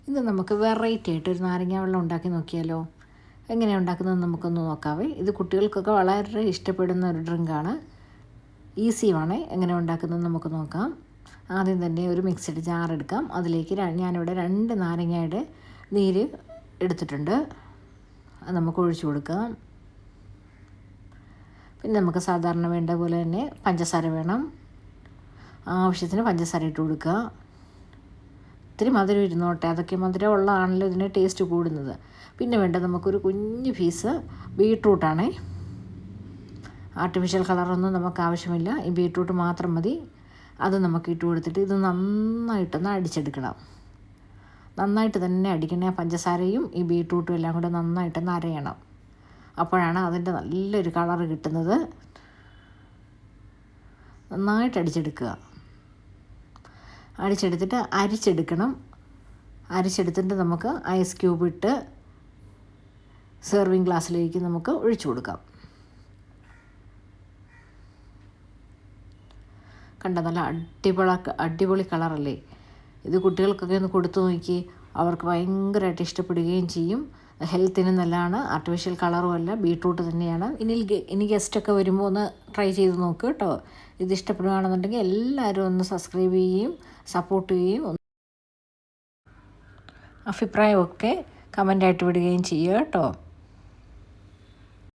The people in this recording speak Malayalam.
ഇന്ന് നമുക്ക് വെറൈറ്റി ആയിട്ട് ഒരു നാരങ്ങ വെള്ളം ഉണ്ടാക്കി നോക്കിയാലോ? എങ്ങനെയാണ് ഉണ്ടാക്കുന്നത് നമുക്കൊന്ന് നോക്കാവേ. ഇത് കുട്ടികൾക്കൊക്കെ വളരെ ഇഷ്ടപ്പെടുന്ന ഒരു ഡ്രിങ്കാണ്. ഈസിയുമാണ്. എങ്ങനെ ഉണ്ടാക്കുന്നത് നമുക്ക് നോക്കാം. ആദ്യം തന്നെ ഒരു മിക്സിഡ് ജാർ എടുക്കാം. അതിലേക്ക് ഞാനിവിടെ 2 നാരങ്ങയുടെ നീര് എടുത്തിട്ടുണ്ട്. അത് നമുക്ക് ഒഴിച്ചു കൊടുക്കാം. പിന്നെ നമുക്ക് സാധാരണ വേണ്ട പോലെ തന്നെ പഞ്ചസാര വേണം. ആവശ്യത്തിന് പഞ്ചസാര ഇട്ട് കൊടുക്കുക. ഇത്തിരി മധുരം ഇരുന്നോട്ടെ, അതൊക്കെ മധുരം ഉള്ളതാണല്ലോ ഇതിന് ടേസ്റ്റ് കൂടുന്നത്. പിന്നെ വേണ്ടത് നമുക്കൊരു കുഞ്ഞ് പീസ് ബീട്രൂട്ടാണേ. ആർട്ടിഫിഷ്യൽ കളറൊന്നും നമുക്ക് ആവശ്യമില്ല, ഈ ബീട്രൂട്ട് മാത്രം മതി. അത് നമുക്ക് ഇട്ട് കൊടുത്തിട്ട് ഇത് നന്നായിട്ടൊന്ന് അടിച്ചെടുക്കണം. നന്നായിട്ട് തന്നെ അടിക്കണേ. പഞ്ചസാരയും ഈ ബീട്രൂട്ടും എല്ലാം കൂടെ നന്നായിട്ടൊന്ന് അരയണം. അപ്പോഴാണ് അതിൻ്റെ നല്ലൊരു കളറ് കിട്ടുന്നത്. നന്നായിട്ട് അടിച്ചെടുക്കുക. അടിച്ചെടുത്തിട്ട് അരിച്ചെടുക്കണം. അരിച്ചെടുത്തിട്ട് നമുക്ക് ഐസ് ക്യൂബ് ഇട്ട് സെർവിങ് ഗ്ലാസ്സിലേക്ക് നമുക്ക് ഒഴിച്ചു കൊടുക്കാം. കണ്ട നല്ല അടിപൊളി കളറല്ലേ? ഇത് കുട്ടികൾക്കൊക്കെ ഒന്ന് കൊടുത്തു നോക്കി, അവർക്ക് ഭയങ്കരമായിട്ട് ഇഷ്ടപ്പെടുകയും ചെയ്യും. ഹെൽത്തിന് നല്ലതാണ്. ആർട്ടിഫിഷ്യൽ കളറും അല്ല, ബീട്രൂട്ട് തന്നെയാണ്. ഇനി ഗസ്റ്റൊക്കെ വരുമ്പോൾ ഒന്ന് ട്രൈ ചെയ്ത് നോക്ക് കേട്ടോ. ഇത് ഇഷ്ടപ്പെടുകയാണെന്നുണ്ടെങ്കിൽ എല്ലാവരും ഒന്ന് സബ്സ്ക്രൈബ് ചെയ്യുകയും സപ്പോർട്ട് ചെയ്യുകയും അഭിപ്രായമൊക്കെ കമൻ്റായിട്ട് വിടുകയും ചെയ്യുക കേട്ടോ.